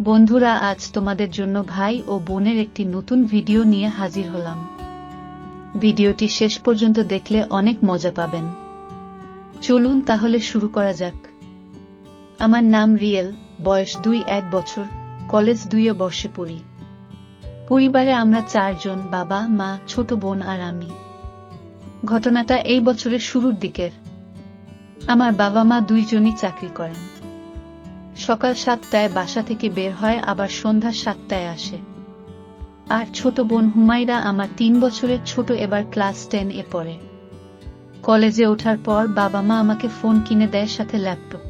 বন্ধুরা, আজ তোমাদের জন্য ভাই ও বোনের একটি নতুন ভিডিও নিয়ে হাজির হলাম। ভিডিওটি শেষ পর্যন্ত দেখলে অনেক মজা পাবেন। চলুন তাহলে শুরু করা যাক। আমার নাম রিয়েল, বয়স 1 বছর, কলেজ 2 বর্ষে পড়ি। পরিবারে আমরা 4 জন, বাবা, মা, ছোট বোন আর আমি। ঘটনাটা এই বছরের শুরুর দিকের। আমার বাবা মা দুইজনই চাকরি করেন। সকাল 7টায় বাসা থেকে বের হয়, আবার সন্ধ্যা 7টায় আসে। আর ছোট বোন হুমায়রা আমার 3 বছরের ছোট, এবার ক্লাস 10 এ পড়ে। কলেজে ওঠার পর বাবা মা আমাকে ফোন কিনে দেয়, সাথে ল্যাপটপ।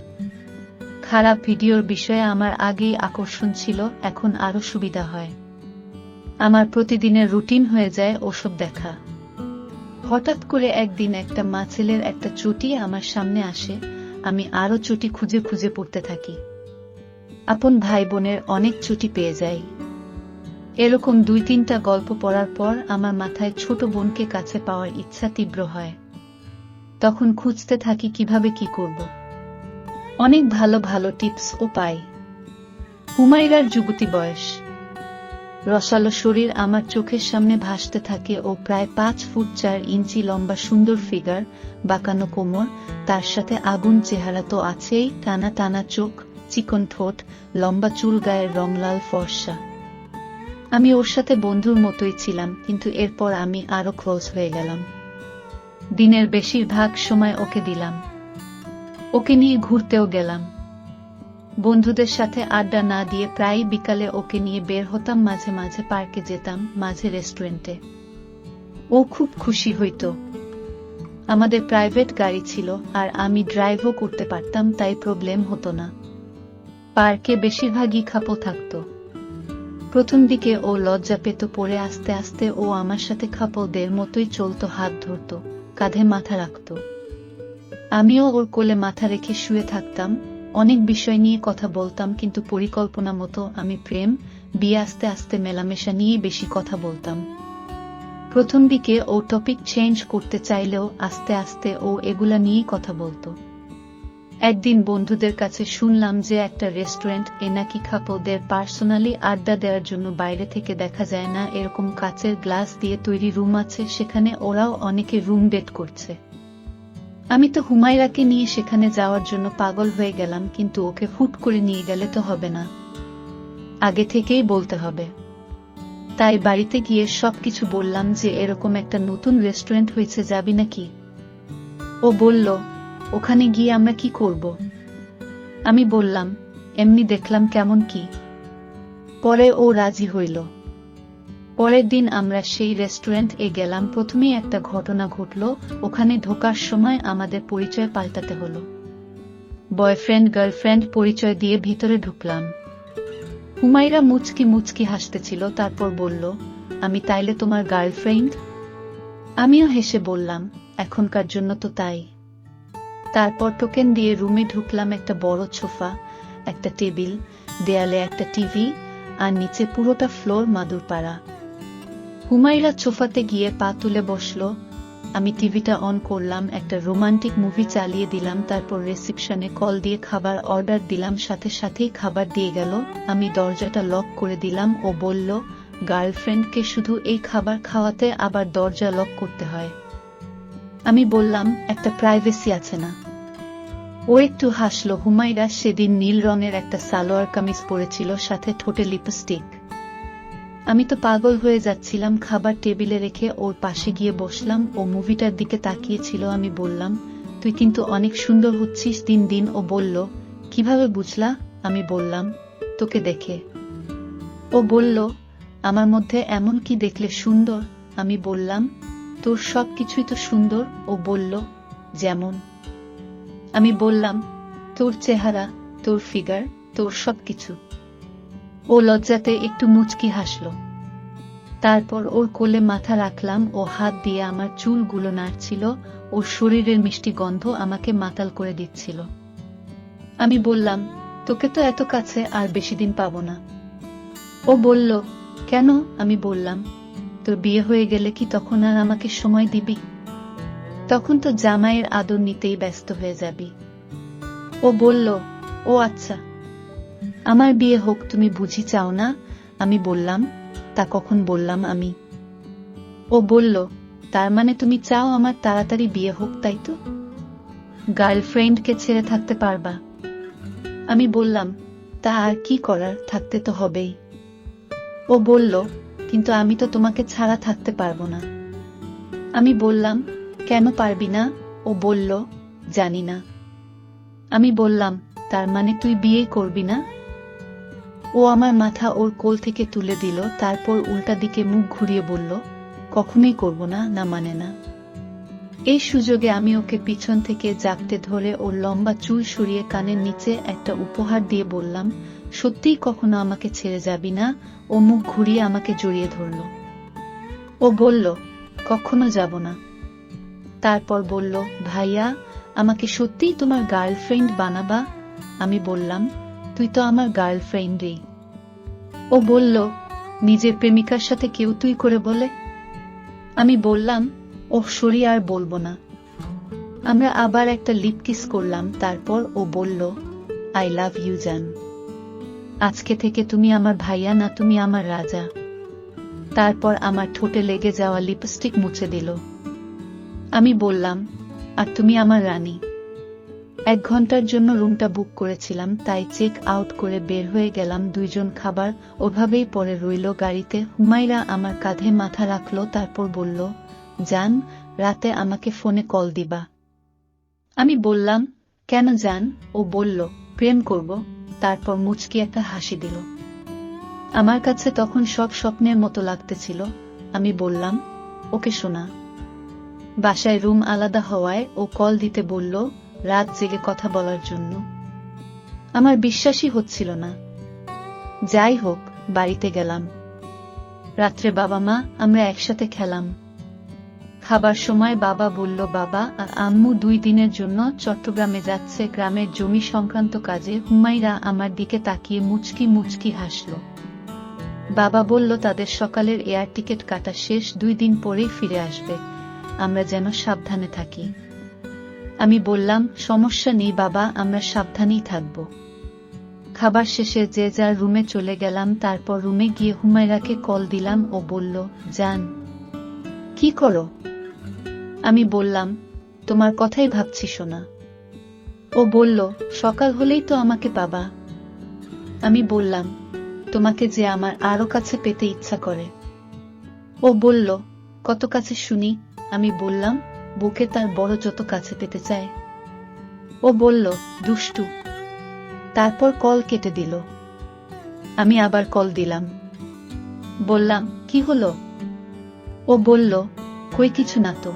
খারাপ ভিডিওর বিষয়ে আমার আগেই আকর্ষণ ছিল, এখন আরো সুবিধা হয়। আমার প্রতিদিনের রুটিন হয়ে যায় ওসব দেখা। হঠাৎ করে একদিন একটা ছেলের একটা চটি আমার সামনে আসে, আমি আরো চটি খুঁজে খুঁজে পড়তে থাকি। আপন ভাই বোনের অনেক চটি পেয়ে যাই। এরকম 2-3টা গল্প পড়ার পর আমার মাথায় ছোট বোনকে কাছে পাওয়ার ইচ্ছা তীব্র হয়। তখন খুঁজতে থাকি কিভাবে কি করব। অনেক ভালো ভালো টিপসও পাই। হুমায়রার যুবতী বয়স, রসালো শরীর আমার চোখের সামনে ভাসতে থাকে। ও প্রায় 5 ফুট 4 ইঞ্চি লম্বা, সুন্দর ফিগার, বাঁকানো কোমর, তার সাথে আগুন চেহারা তো আছেই, টানা টানা চোখ, চিকন ঠোঁট, লম্বা চুল, গায়ের রং লাল ফর্সা। আমি ওর সাথে বন্ধুর মতোই ছিলাম, কিন্তু এরপর আমি আরো ক্লোজ হয়ে গেলাম। দিনের বেশিরভাগ সময় ওকে দিলাম। ওকে নিয়ে ঘুরতেও গেলাম। বন্ধুদের সাথে আড্ডা না দিয়ে প্রায় বিকালে ওকে নিয়ে বের হতাম। মাঝে মাঝে পার্কে যেতাম, মাঝে রেস্টুরেন্টে। ও খুব খুশি হইত। আমাদের প্রাইভেট গাড়ি ছিল, আর আমি ড্রাইভও করতে পারতাম, তাই প্রবলেম হতো না। পার্কে বেশিরভাগই খাপও থাকতো। প্রথম দিকে ও লজ্জা পেত, পরে আস্তে আস্তে ও আমার সাথে খাপওদের মতোই চলতো, হাত ধরত, কাঁধে মাথা রাখত। আমিও ওর কোলে মাথা রেখে শুয়ে থাকতাম। অনেক বিষয় নিয়ে কথা বলতাম, কিন্তু পরিকল্পনা মতো। আমি প্রেম, বিয়ে, আস্তে আস্তে মেলামেশা নিয়ে বেশি কথা বলতাম। প্রথম দিকে ও টপিক চেঞ্জ করতে চাইলেও আস্তে আস্তে ও এগুলা নিয়েই কথা বলতো। একদিন বন্ধুদের কাছে শুনলাম যে একটা রেস্টুরেন্ট এ নাকি খাপওদের পার্সোনালি আড্ডা দেওয়ার জন্য বাইরে থেকে দেখা যায় না এরকম কাচের গ্লাস দিয়ে তৈরি রুম আছে, সেখানে ওরাও অনেকে রুম ডেট করছে। আমি তো হুমায়রাকে নিয়ে সেখানে যাওয়ার জন্য পাগল হয়ে গেলাম, কিন্তু ওকে হুট করে নিয়ে গেলে তো হবে না, আগে থেকেই বলতে হবে। তাই বাড়িতে গিয়ে সবকিছু বললাম যে এরকম একটা নতুন রেস্টুরেন্ট হয়েছে, যাবি নাকি? ও বলল, ওখানে গিয়ে আমরা কি করব? আমি বললাম, এমনি দেখলাম কেমন কি। পরে ও রাজি হইল। পরের দিন আমরা সেই রেস্টুরেন্ট এ গেলাম। প্রথমেই একটা ঘটনা ঘটল। ওখানে ঢোকার সময় আমাদের পরিচয় পাল্টাতে হলো। বয়ফ্রেন্ড গার্লফ্রেন্ড পরিচয় দিয়ে ভিতরে ঢুকলাম। হুমায়রা মুচকি মুচকি হাসতেছিল, তারপর বলল, আমি তাইলে তোমার গার্লফ্রেন্ড? আমিও হেসে বললাম, এখনকার জন্য তো তাই। তারপর টোকেন দিয়ে রুমে ঢুকলাম। একটা বড় সোফা, একটা টেবিল, দেয়ালে একটা টিভি, আর নিচে পুরোটা ফ্লোর মাদুর পাড়া। হুমায়রা সোফাতে গিয়ে পা তুলে বসল। আমি টিভিটা অন করলাম, একটা রোমান্টিক মুভি চালিয়ে দিলাম। তারপর রিসেপশনে কল দিয়ে খাবার অর্ডার দিলাম, সাথে সাথেই খাবার দিয়ে গেল। আমি দরজাটা লক করে দিলাম। ও বলল, গার্লফ্রেন্ডকে শুধু এই খাবার খাওয়াতে আবার দরজা লক করতে হয়? আমি বললাম, একটা প্রাইভেসি আছে না? ও একটু হাসলো। হুমায়রা সেদিন নীল রঙের একটা সালোয়ার কামিজ পরেছিল, সাথে ঠোঁটে লিপস্টিক। আমি তো পাগল হয়ে যাচ্ছিলাম। খাবার টেবিলে রেখে ওর পাশে গিয়ে বসলাম। ও মুভিটার দিকে তাকিয়েছিল। আমি বললাম, তুই কিন্তু অনেক সুন্দর হচ্ছিস দিন দিন। ও বলল, কিভাবে বুঝলা? আমি বললাম, তোকে দেখে। ও বলল, আমার মধ্যে এমন কি দেখলে সুন্দর? আমি বললাম, তোর সব কিছুই তো সুন্দর। ও বলল, যেমন? আমি বললাম, তোর চেহারা, তোর ফিগার, তোর সবকিছু। ও লজ্জাতে একটু মুচকি হাসল। তারপর ওর কোলে মাথা রাখলাম। ও হাত দিয়ে আমার চুলগুলো নাড়ছিল। ওর শরীরের মিষ্টি গন্ধ আমাকে মাতাল করে দিচ্ছিল। আমি বললাম, তোকে তো এত কাছে আর বেশি দিন পাবো না। ও বলল, কেন? আমি বললাম, তোর বিয়ে হয়ে গেলে কি তখন আর আমাকে সময় দিবি? তখন তো জামাইয়ের আদর নিতেই ব্যস্ত হয়ে যাবি। ও বলল, ও আচ্ছা। আমার বিয়ে হোক তুমি বুঝি চাও না? আমি বললাম, তা কখন বললাম আমি? ও বলল, তার মানে তুমি চাও আমার তাড়াতাড়ি বিয়ে হোক, তাই তো? গার্লফ্রেন্ডকে ছেড়ে থাকতে পারবা? আমি বললাম, তা আর কি করার, থাকতে তো হবেই। ও বলল, কিন্তু আমি তো তোমাকে ছাড়া থাকতে পারবো না। আমি বললাম, কেন পারবি না? ও বলল, জানি না। আমি বললাম, তার মানে তুই বিয়ে করবি না? ও আমার মাথা ওর কোল থেকে তুলে দিল, তারপর উল্টা দিকে মুখ ঘুরিয়ে বলল, কখনোই করব না, না মানে না। এই সুযোগে আমি ওকে পিছন থেকে জাপটে ধরে ওর লম্বা চুল সরিয়ে কানের নিচে একটা উপহার দিয়ে বললাম, সত্যিই কখনো আমাকে ছেড়ে যাবি না? ও মুখ ঘুরিয়ে আমাকে জড়িয়ে ধরল। ও বলল, কখনো যাব না। তারপর বলল, ভাইয়া, আমাকে সত্যিই তোমার গার্লফ্রেন্ড বানাবা? আমি বললাম, তুই তো আমার গার্লফ্রেন্ডই। ও বলল, নিজের প্রেমিকার সাথে কেউ তুই করে বলে? আমি বললাম, ওহ সরি, আর বলবো না। আমরা আবার একটা লিপ কিস করলাম, তারপর ও বলল, আই লাভ ইউ জান। আজকে থেকে তুমি আমার ভাইয়া না, তুমি আমার রাজা। তারপর আমার ঠোঁটে লেগে যাওয়া লিপস্টিক মুছে দিল। আমি বললাম, আর তুমি আমার রানী। 1 ঘন্টার জন্য রুমটা বুক করেছিলাম, তাই চেক আউট করে বের হয়ে গেলাম। দুইজন খাবার ওভাবেই পরে রইল গাড়িতে। হুমায়রা আমার কাঁধে মাথা রাখল, তারপর বলল, জান, রাতে আমাকে ফোনে কল দিবা। আমি বললাম, কেন জান? ও বলল, প্রেম করব। তারপর মুচকি একটা হাসি দিল। আমার কাছে তখন সব স্বপ্নের মতো লাগতেছিল। আমি বললাম, ওকে শোনা। বাসায় রুম আলাদা হওয়ায় ও কল দিতে বলল, রাত জেগে কথা বলার জন্য। আমার বিশ্বাসই হচ্ছিল না। যাই হোক, বাড়িতে গেলাম। রাত্রে বাবা মা আমরা একসাথে খেলাম। খাবার সময় বাবা বলল, বাবা আর আম্মু 2 দিনের জন্য চট্টগ্রামে যাচ্ছে গ্রামের জমি সংক্রান্ত কাজে। হুমায়রা আমার দিকে তাকিয়ে মুচকি মুচকি হাসল। বাবা বলল, তাদের সকালের এয়ার টিকেট কাটা শেষ, 2 দিন পরেই ফিরে আসবে, আমরা যেন সাবধানে থাকি। আমি বললাম, সমস্যা নেই বাবা, আমরা সাবধানেই থাকব। খাবার শেষে যে যার রুমে চলে গেলাম। তারপর রুমে গিয়ে হুমায়রাকে কল দিলাম। ও বলল, জান, কি করো? আমি বললাম, তোমার কথাই ভাবছি সোনা। ও বলল, সকাল হলেই তো আমাকে পাবা। আমি বললাম, তোমাকে যে আমার আরো কাছে পেতে ইচ্ছা করে। ও বলল, কত কাছে শুনি? আমি বললাম, বুকে তার বড় যত কাছে পেতে চায়। ও বলল, দুষ্টু। তারপর কল কেটে দিল। আমি আবার কল দিলাম। বললাম, কি হলো? ও বলল, কই কিছু না তো।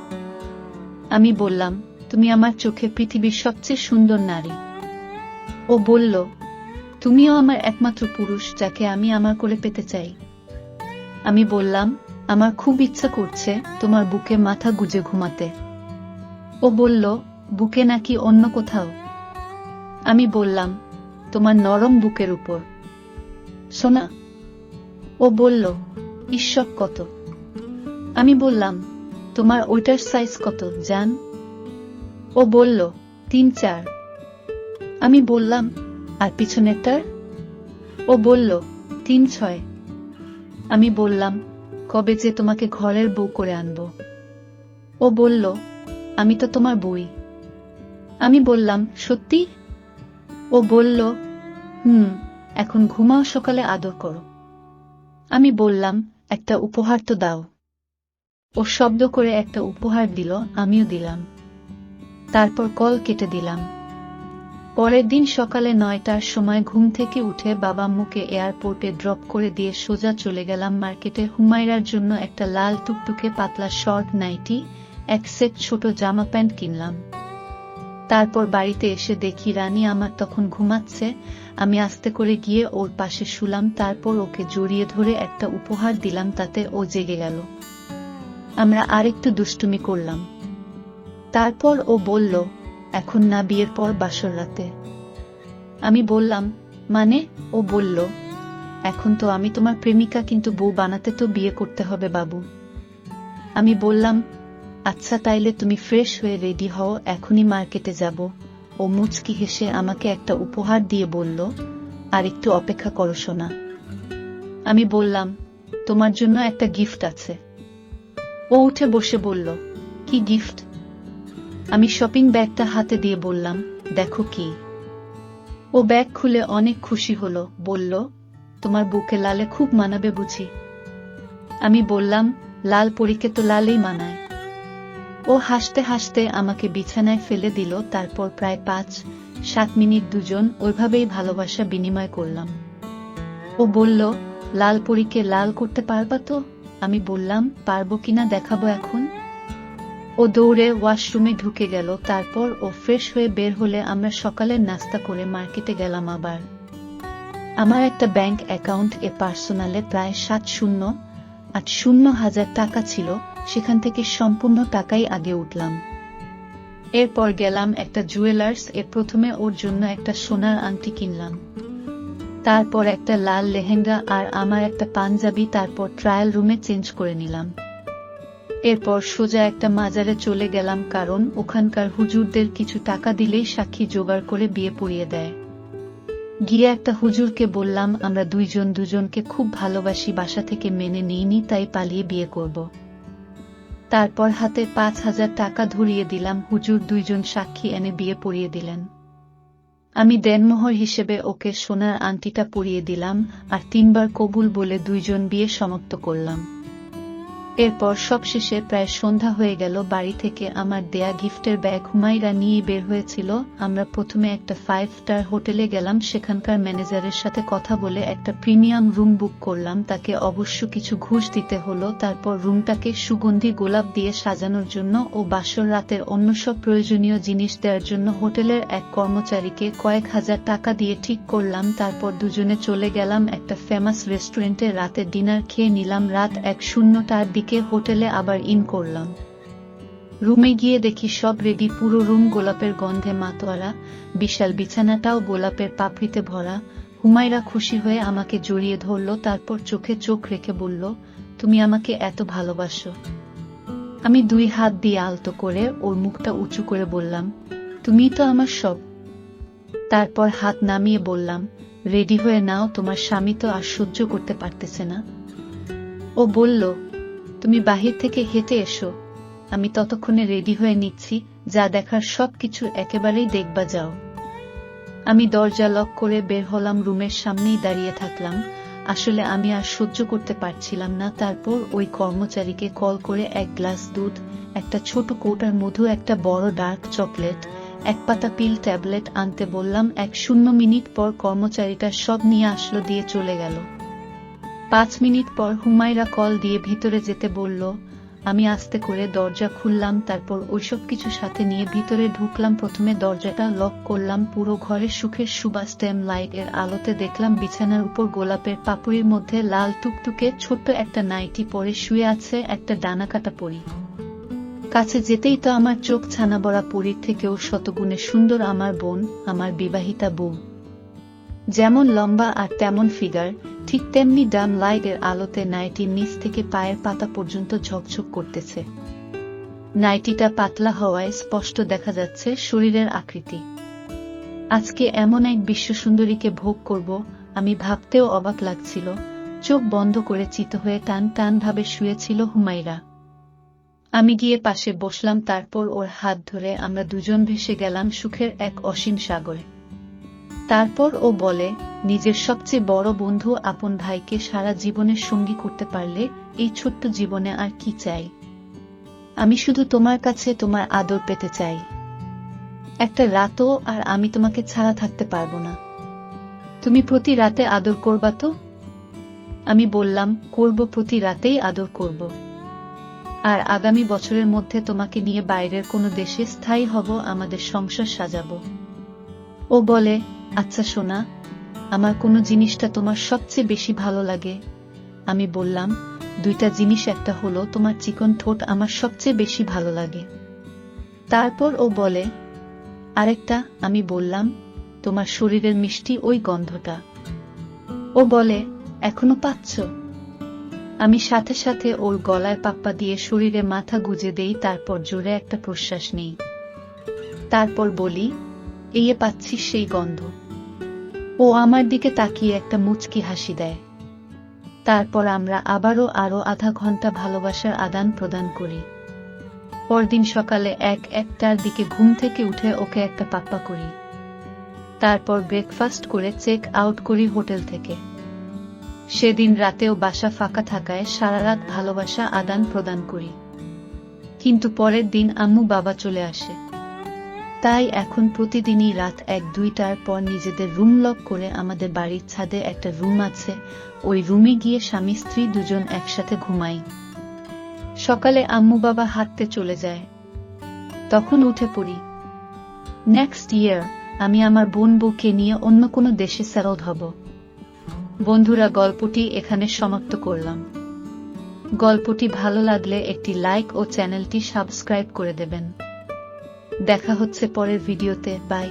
আমি বললাম, তুমি আমার চোখে পৃথিবীর সবচেয়ে সুন্দর নারী। ও বলল, তুমিও আমার একমাত্র পুরুষ, যাকে আমি আমার করে পেতে চাই। আমি বললাম, আমার খুব ইচ্ছা করছে তোমার বুকে মাথা গুজে ঘুমাতে। ও বলল, বুকে নাকি অন্য কোথাও? আমি বললাম, তোমার নরম বুকের উপর সোনা। ও বলল, ঈশ্বর কত। আমি বললাম, তোমার ওইটার সাইজ কত জান? ও বলল, 3-4। আমি বললাম, আর পিছনেরটার? ও বলল, 3-6। আমি বললাম, কবে যে তোমাকে ঘরের বউ করে আনব? ও বলল, আমি তো তোমার বই। আমি বললাম, সত্যি? ও বলল, এখন ঘুমাও, সকালে আদর করো। আমি বললাম, একটা উপহার তো দাও। ও শব্দ করে একটা উপহার দিল, আমিও দিলাম। তারপর কল কেটে দিলাম। পরের দিন সকালে 9টার সময় ঘুম থেকে উঠে বাবা আম্মুকে এয়ারপোর্টে ড্রপ করে দিয়ে সোজা চলে গেলাম মার্কেটে। হুমায়রার জন্য একটা লাল টুকটুকে পাতলা শর্ট নাইটি, 1 সেট ছোট জামা প্যান্ট কিনলাম। তারপর বাড়িতে এসে দেখি রানী আমার তখন ঘুমাচ্ছে। আমি আস্তে করে গিয়ে ওর পাশে শুলাম। তারপর ওকে জড়িয়ে ধরে একটা উপহার দিলাম, তাতে ও জেগে গেল। আমরা আরেকটু দুষ্টুমি করলাম। তারপর ও বলল, এখন না, বিয়ের পর বাসর রাতে। আমি বললাম, মানে? ও বলল, এখন তো আমি তোমার প্রেমিকা, কিন্তু বউ বানাতে তো বিয়ে করতে হবে বাবু। আমি বললাম, আচ্ছা তাইলে তুমি ফ্রেশ হয়ে রেডি হও, এখনই মার্কেটে যাব। ও মুচকি হেসে আমাকে একটা উপহার দিয়ে বলল, আর একটু অপেক্ষা করো সোনা। আমি বললাম, তোমার জন্য একটা গিফট আছে। ও উঠে বসে বলল, কি গিফট? আমি শপিং ব্যাগটা হাতে দিয়ে বললাম, দেখো কি। ও ব্যাগ খুলে অনেক খুশি হলো, বলল, তোমার বুকে লালে খুব মানাবে বুঝি। আমি বললাম, লাল পরীকে তো লালেই মানায়। ও হাসতে হাসতে আমাকে বিছানায় ফেলে দিল। তারপর প্রায় 5-7 মিনিট দুজন ওইভাবেই ভালোবাসা বিনিময় করলাম। ও বলল, লাল পরীকে লাল করতে পারবা তো? আমি বললাম, পারবো কিনা দেখাবো এখন। ও দৌড়ে ওয়াশরুমে ঢুকে গেল। তারপর ও ফ্রেশ হয়ে বের হলে আমরা সকালের নাস্তা করে মার্কেটে গেলাম। আবার আমার একটা ব্যাংক অ্যাকাউন্ট এ পার্সোনালে প্রায় 7-0-8-0 টাকা ছিল, সেখান থেকে সম্পূর্ণ টাকাই আগে উঠলাম। এরপর গেলাম একটা জুয়েলার্স এ। প্রথমে ওর জন্য একটা সোনার আংটি কিনলাম, তারপর একটা লাল লেহেঙ্গা আর আমার একটা পাঞ্জাবি। তারপর ট্রায়াল রুমে চেঞ্জ করে নিলাম। এরপর সোজা একটা মাজারে চলে গেলাম, কারণ ওখানকার হুজুরদের কিছু টাকা দিলেই সাক্ষী জোগাড় করে বিয়ে পড়িয়ে দেয়। গিয়ে একটা হুজুরকে বললাম, আমরা দুইজন দুজনকে খুব ভালোবাসি, বাসা থেকে মেনে নিইনি, তাই পালিয়ে বিয়ে করব। তারপর হাতে 5,000 টাকা ধরিয়ে দিলাম। হুজুর দুইজন সাক্ষী এনে বিয়ে পড়িয়ে দিলেন। আমি দেনমোহর হিসেবে ওকে সোনার আংটিটা পরিয়ে দিলাম আর 3 বার কবুল বলে দুইজন বিয়ে সমাপ্ত করলাম। এরপর সবশেষে প্রায় সন্ধ্যা হয়ে গেল। বাড়ি থেকে আমার দেয়া গিফটের ব্যাগ হুমায়রা নিয়ে বের হয়েছিল। আমরা প্রথমে একটা 5 স্টার হোটেলে গেলাম, সেখানকার ম্যানেজারের সাথে কথা বলে একটা প্রিমিয়াম রুম বুক করলাম। তাকে অবশ্য কিছু ঘুষ দিতে হলো। তারপর রুমটাকে সুগন্ধি গোলাপ দিয়ে সাজানোর জন্য ও বাসর রাতের অন্য সব প্রয়োজনীয় জিনিস দেওয়ার জন্য হোটেলের এক কর্মচারীকে কয়েক হাজার টাকা দিয়ে ঠিক করলাম। তারপর দুজনে চলে গেলাম একটা ফেমাস রেস্টুরেন্টে, রাতে ডিনার খেয়ে নিলাম। রাত 1:00টার দিকে হোটেলে আবার ইন করলাম। রুমে গিয়ে দেখি সব রেডি, পুরো রুম গোলাপের গন্ধে মাতোয়ারা, বিশাল বিছানাটাও গোলাপের পাপড়িতে ভরা। হুমায়রা খুশি হয়ে আমাকে জড়িয়ে ধরল, তারপর চোখে চোখ রেখে বলল, তুমি আমাকে এত ভালোবাসো? আমি 2 হাত দিয়ে আলতো করে ওর মুখটা উঁচু করে বললাম, তুমিই তো আমার সব। তারপর হাত নামিয়ে বললাম, রেডি হয়ে নাও, তোমার স্বামী তো আর সহ্য করতে পারতেছে না। ও বলল, তুমি বাহির থেকে হেঁটে এসো, আমি ততক্ষণে রেডি হয়ে নিচ্ছি, যা দেখার সবকিছু একেবারেই দেখবা যাও। আমি দরজা লক করে বের হলাম, রুমের সামনেই দাঁড়িয়ে থাকলাম। আসলে আমি আর সহ্য করতে পারছিলাম না। তারপর ওই কর্মচারীকে কল করে 1 গ্লাস দুধ, একটা ছোট কৌটার মধু, একটা বড় ডার্ক চকলেট, 1 পাতা পিল ট্যাবলেট আনতে বললাম। 1 মিনিট পর কর্মচারীটা সব নিয়ে আসলো, দিয়ে চলে গেল। 5 মিনিট পর হুমায়রা কল দিয়ে ভিতরে যেতে বলল। আমি আস্তে করে দরজা খুললাম, তারপর ওইসব কিছু সাথে নিয়ে ভিতরে ঢুকলাম। প্রথমে দরজাটা লক করলাম। পুরো ঘরে সুখের সুবাস, স্টেম লাইট এর আলোতে দেখলাম বিছানার উপর গোলাপের পাপড়ির মধ্যে লাল টুকটুকে ছোট্ট একটা নাইটি পরে শুয়ে আছে একটা ডানাকাটা পরী। কাছে যেতেই তো আমার চোখ ছানাবড়া, পরীর থেকেও শতগুণে সুন্দর আমার বোন, আমার বিবাহিতা বউ। যেমন লম্বা আর তেমন ফিগার, ঠিক তেমনি ডাম লাইট এর আলোতে নাইটির নিচ থেকে পায়ের পাতা পর্যন্ত ঝকঝক করতেছে। নাইটিটা পাতলা হওয়ায় স্পষ্ট দেখা যাচ্ছে শরীরের আকৃতি। আজকে এমন এক বিশ্বসুন্দরীকে ভোগ করব, আমি ভাবতেও অবাক লাগছিল। চোখ বন্ধ করে চিত হয়ে টান টান ভাবে শুয়েছিল হুমায়রা। আমি গিয়ে পাশে বসলাম, তারপর ওর হাত ধরে আমরা দুজন ভেসে গেলাম সুখের এক অসীম সাগরে। তারপর ও বলে, নিজের সবচেয়ে বড় বন্ধু আপন ভাইকে সারা জীবনের সঙ্গী করতে পারলে এই ছোট্ট জীবনে আর কি চাই? আমি শুধু তোমার কাছে তোমার আদর পেতে চাই। একটা রাতও আর আমি তোমাকে ছাড়া থাকতে পারবো না। তুমি প্রতি রাতে আদর করবা তো? আমি বললাম, করব, প্রতি রাতেই আদর করব। আর আগামী বছরের মধ্যে তোমাকে নিয়ে বাইরের কোনো দেশে স্থায়ী হব, আমাদের সংসার সাজাবো। ও বলে, আচ্ছা সোনা, আমার কোন জিনিসটা তোমার সবচেয়ে বেশি ভালো লাগে? আমি বললাম, 2টা জিনিস, একটা হলো তোমার চিকন ঠোঁট আমার সবচেয়ে বেশি ভালো লাগে। তারপর ও বলে, আরেকটা? আমি বললাম, তোমার শরীরের মিষ্টি ওই গন্ধটা। ও বলে, এখনো পাচ্ছ? আমি সাথে সাথে ওর গলায় পাপ্পা দিয়ে শরীরে মাথা গুজে দেই, তারপর জোরে একটা প্রশ্বাস নেই। তারপর বলি, এই পাচ্ছিস সেই গন্ধ? ও আমার দিকে তাকিয়ে একটা মুচকি হাসি দেয়। তারপর আমরা আবারও আরো আধা ঘন্টা ভালোবাসার আদান প্রদান করি। পরদিন সকালে 1-1টার দিকে ঘুম থেকে উঠে ওকে একটা পাপ্পা করি। তারপর ব্রেকফাস্ট করে চেক আউট করি হোটেল থেকে। সেদিন রাতেও বাসা ফাঁকা থাকায় সারারাত ভালোবাসা আদান প্রদান করি। কিন্তু পরের দিন আম্মু বাবা চলে আসে। তাই এখন প্রতিদিনই রাত 1-2টার পর নিজেদের রুম লক করে, আমাদের বাড়ির ছাদে একটা রুম আছে, ওই রুমে গিয়ে স্বামী স্ত্রী দুজন একসাথে ঘুমাই। সকালে আম্মু বাবা হাঁটতে চলে যায়, তখন উঠে পড়ি। নেক্সট ইয়ার আমি আমার বোন বউকে নিয়ে অন্য কোনো দেশে সেটেলড হব। বন্ধুরা, গল্পটি এখানে সমাপ্ত করলাম। গল্পটি ভালো লাগলে একটি লাইক ও চ্যানেলটি সাবস্ক্রাইব করে দেবেন। দেখা হচ্ছে পরের ভিডিওতে। বাই।